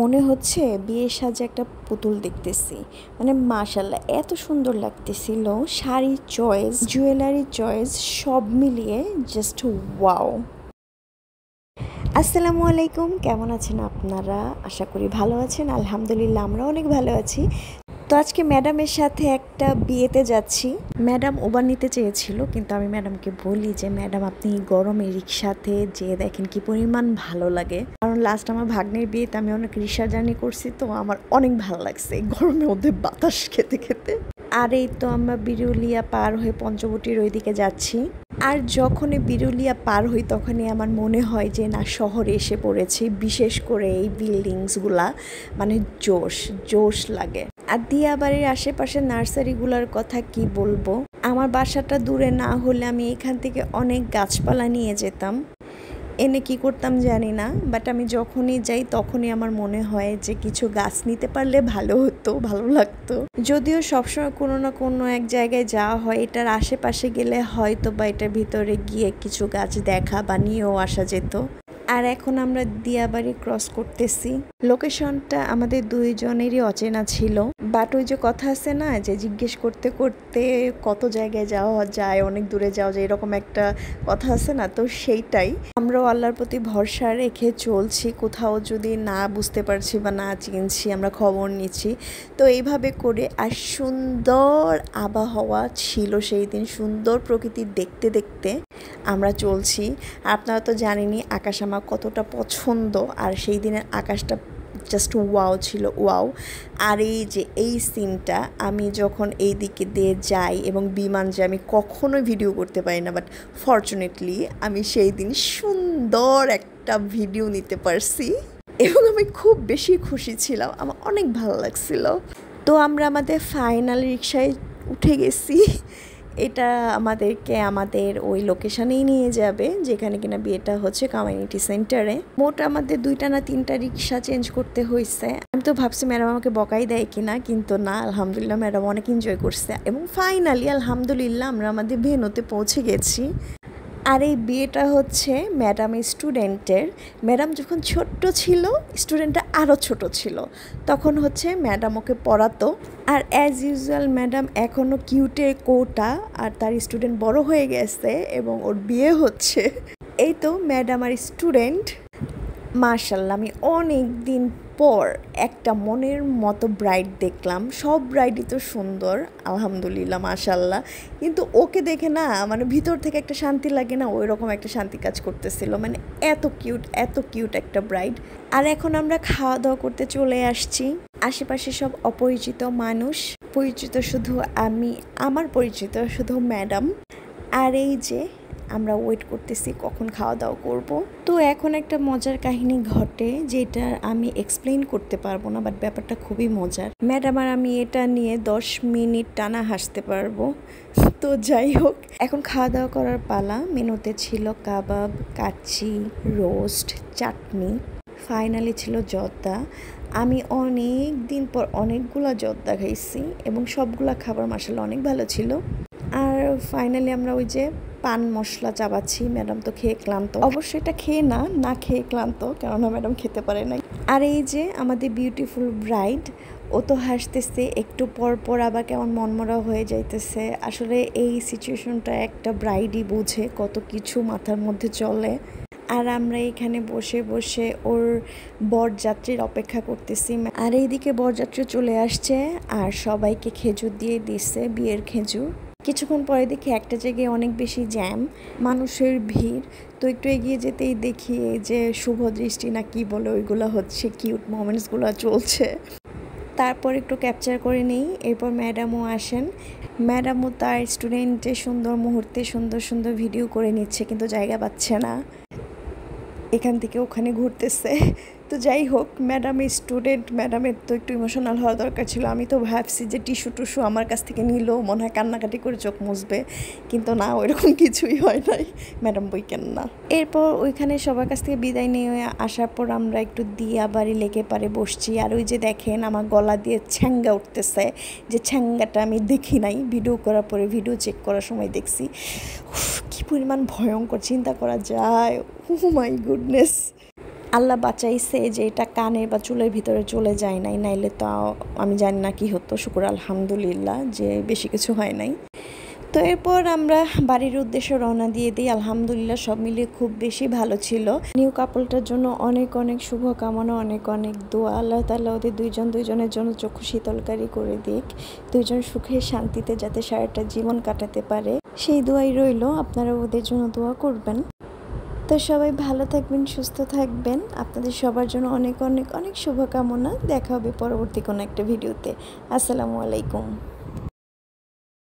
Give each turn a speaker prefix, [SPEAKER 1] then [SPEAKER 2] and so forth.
[SPEAKER 1] মনে হচ্ছে বিয়ের সাজে একটা পুতুল দেখতেছি। মানে মাশাল্লাহ এত সুন্দর লাগতেছিল, শাড়ি চয়েস, জুয়েলারি চয়েস সব মিলিয়ে জাস্ট ওয়াও। আসসালামু আলাইকুম, কেমন আছেন আপনারা? আশা করি ভালো আছেন। আলহামদুলিল্লাহ আমরা অনেক ভালো আছি। তো আজকে ম্যাডামের সাথে একটা বিয়েতে যাচ্ছি। ম্যাডাম উবার নিতে চেয়েছিল, কিন্তু আমি ম্যাডামকে বলি যে ম্যাডাম আপনি গরমে রিক্সাতে যেয়ে দেখেন কি পরিমাণ ভালো লাগে। কারণ লাস্ট আমার ভাগ্নের বিয়েতে আমি অনেক রিক্সা জার্নি করছি, তো আমার অনেক ভালো লাগছে এই গরমের মধ্যে বাতাস খেতে খেতে। আর এই তো আমরা বিরুলিয়া পার হয়ে পঞ্চবটির ওইদিকে যাচ্ছি। আর যখনই বিরুলিয়া পার হই তখনই আমার মনে হয় যে না, শহরে এসে পড়েছি। বিশেষ করে এই বিল্ডিংসগুলা মানে জোশ জোশ লাগে। আর দিয়াবাড়ির আশেপাশে নার্সারিগুলোর কথা কি বলবো। আমার বাসাটা দূরে না হলে আমি এখান থেকে অনেক গাছপালা নিয়ে যেতাম, এনে কি করতাম জানি না, বাট আমি যখনই যাই তখনই আমার মনে হয় যে কিছু গাছ নিতে পারলে ভালো হতো, ভালো লাগতো। যদিও সবসময় কোনো না কোনো এক জায়গায় যাওয়া হয়, এটার আশেপাশে গেলে হয়তো বা এটার ভিতরে গিয়ে কিছু গাছ দেখা বা নিয়েও আসা যেত। আর এখন আমরা দিয়াবাড়ি ক্রস করতেছি। লোকেশনটা আমাদের দুইজনেরই অচেনা ছিল, বাট ওই যে কথা আছে না যে জিজ্ঞেস করতে করতে কত জায়গায় যাওয়া যায়, অনেক দূরে যাওয়া যায়, এরকম একটা কথা আছে না, তো সেইটাই আমরাও আল্লাহর প্রতি ভরসা রেখে চলছি। কোথাও যদি না বুঝতে পারছি বা না চিনছি, আমরা খবর নিচ্ছি। তো এইভাবে করে আর সুন্দর আবহাওয়া ছিল সেই দিন, সুন্দর প্রকৃতি দেখতে দেখতে আমরা চলছি। আপনারা তো জানেনই আকাশ আমার কতটা পছন্দ, আর সেই দিনের আকাশটা জাস্ট ওয়াও ছিল, ওয়াও। আর এই যে এই সিনটা আমি যখন এই দিকে দিয়ে যাই এবং বিমান যে আমি কখনোই ভিডিও করতে পারি না, বাট ফরচুনেটলি আমি সেই দিন সুন্দর একটা ভিডিও নিতে পারছি এবং আমি খুব বেশি খুশি ছিলাম, আমার অনেক ভালো লাগছিল। তো আমরা আমাদের ফাইনাল রিক্সায় উঠে গেছি। এটা আমাদেরকে আমাদের ওই লোকেশনেই নিয়ে যাবে যেখানে কিনা বিয়েটা হচ্ছে, কমিউনিটি সেন্টারে। মোট আমাদের 2টা না 3টা রিক্সা চেঞ্জ করতে হয়েছে। আমি তো ভাবছি ম্যাডাম আমাকে বকাই দেয় কিনা, কিন্তু না, আলহামদুলিল্লাহ ম্যাডাম অনেক এনজয় করছে এবং ফাইনালি আলহামদুলিল্লাহ আমরা আমাদের ভেন্যুতে পৌঁছে গেছি। আর এই বিয়েটা হচ্ছে ম্যাডামের স্টুডেন্টের। ম্যাডাম যখন ছোট্ট ছিল, স্টুডেন্টটা আরও ছোট ছিল, তখন হচ্ছে ম্যাডাম ওকে পড়াতো। আর অ্যাজ ইউজুয়াল ম্যাডাম এখনও কিউটে কোটা, আর তার স্টুডেন্ট বড় হয়ে গেছে এবং ওর বিয়ে হচ্ছে। এই তো ম্যাডাম আর স্টুডেন্ট। মাশাল্লাহ, আমি অনেক দিন পর একটা মনের মতো ব্রাইড দেখলাম। সব ব্রাইডই তো সুন্দর আলহামদুলিল্লাহ মাশাল্লাহ, কিন্তু ওকে দেখে না মানে ভিতর থেকে একটা শান্তি লাগে না, ওই রকম একটা শান্তি কাজ করতেছিল। মানে এত কিউট, এত কিউট একটা ব্রাইড। আর এখন আমরা খাওয়া দাওয়া করতে চলে আসছি। আশেপাশে সব অপরিচিত মানুষ, পরিচিত শুধু আমি, আমার পরিচিত শুধু ম্যাডাম। আর এই যে আমরা ওয়েট করতেছি কখন খাওয়া দাওয়া করব। তো এখন একটা মজার কাহিনী ঘটে, যেটা আমি এক্সপ্লেইন করতে পারবো না, বাট ব্যাপারটা খুবই মজার। ম্যাডাম আর আমি এটা নিয়ে 10 মিনিট টানা হাসতে পারবো। তো যাই হোক, এখন খাওয়া দাওয়া করার পালা। মেনুতে ছিল কাবাব, কাচ্চি, রোস্ট, চাটনি, ফাইনালি ছিল জর্দা। আমি অনেক দিন পর অনেকগুলা জর্দা খাইছি এবং সবগুলা খাবার মাশাআল্লাহ অনেক ভালো ছিল। আর ফাইনালি আমরা ওই যে পান মশলা চাবাচ্ছি। ম্যাডাম তো খেয়ে ক্লান্ত, অবশ্যই এটা খেয়ে না খেয়ে ক্লান্ত, কেননা ম্যাডাম খেতে পারে নাই। আর এই যে আমাদের বিউটিফুল ব্রাইড, ও তো হাসতেছে, একটু পর পর আবার কেমন মনমরা হয়ে যাইতেছে। আসলে এই সিচুয়েশনটা একটা ব্রাইডই বুঝে, কত কিছু মাথার মধ্যে চলে। আর আমরা এখানে বসে বসে ওর বরযাত্রীর অপেক্ষা করতেছি। আর এইদিকে বরযাত্রী চলে আসছে আর সবাইকে খেজুর দিয়ে দিচ্ছে, বিয়ের খেজুর। কিছুক্ষণ পরে দেখি একটা জায়গায় অনেক বেশি জ্যাম, মানুষের ভিড়। তো একটু এগিয়ে যেতেই দেখি এই যে শুভ দৃষ্টি না কি বলে ওইগুলো হচ্ছে, কিউট মোমেন্টসগুলো চলছে। তারপর একটু ক্যাপচার করে নিই। এরপর ম্যাডামও আসেন। ম্যাডামও তার স্টুডেন্টের সুন্দর মুহূর্তে সুন্দর সুন্দর ভিডিও করে নিচ্ছে, কিন্তু জায়গা পাচ্ছে না, এখান থেকে ওখানে ঘুরতেছে। তো যাই হোক, ম্যাডামের স্টুডেন্ট, ম্যাডামের তো একটু ইমোশনাল হওয়া দরকার ছিল। আমি তো ভাবছি যে টিস্যু টুসু আমার কাছ থেকে নিল, মনে হয় কান্নাকাটি করে চোখ মুছবে, কিন্তু না, ওইরকম কিছুই হয় নাই। ম্যাডাম বইকেন না। এরপর ওইখানে সবার কাছ থেকে বিদায় নিয়ে আসার পর আমরা একটু দিয়াবাড়ি লেকে পারে বসছি। আর ওই যে দেখেন আমার গলা দিয়ে ছ্যাঙ্গা উঠতেছে, যে ছ্যাঙ্গাটা আমি দেখি নাই, ভিডিও করার পরে ভিডিও চেক করার সময় দেখছি। কি পরিমাণ ভয়ঙ্কর, চিন্তা করা যায়। ও মাই গুডনেস। আল্লাহ বাঁচাইছে যে এটা কানের বা চুলের ভিতরে চলে যায় নাই, নাইলে তো আমি জানি না কি হতো। শুকর আলহামদুলিল্লাহ যে বেশি কিছু হয় নাই। তো এরপর আমরা বাড়ির উদ্দেশ্যে রওনা দিয়ে দিই। আলহামদুলিল্লাহ সব মিলিয়ে খুব বেশি ভালো ছিল। নিউ কাপলটার জন্য অনেক অনেক শুভকামনা, অনেক অনেক দোয়া। আল্লাহ তাআলা ওদের দুইজনের জন্য চক্ষু শীতলকারী করে দিক, দুইজন সুখে শান্তিতে যাতে সারাটা জীবন কাটাতে পারে সেই দোয়াই রইল। আপনারা ওদের জন্য দোয়া করবেন। তো সবাই ভালো থাকবেন, সুস্থ থাকবেন। আপনাদের সবার জন্য অনেক অনেক অনেক শুভকামনা। দেখা হবে পরবর্তী কোনো একটা ভিডিওতে। আসসালামু আলাইকুম।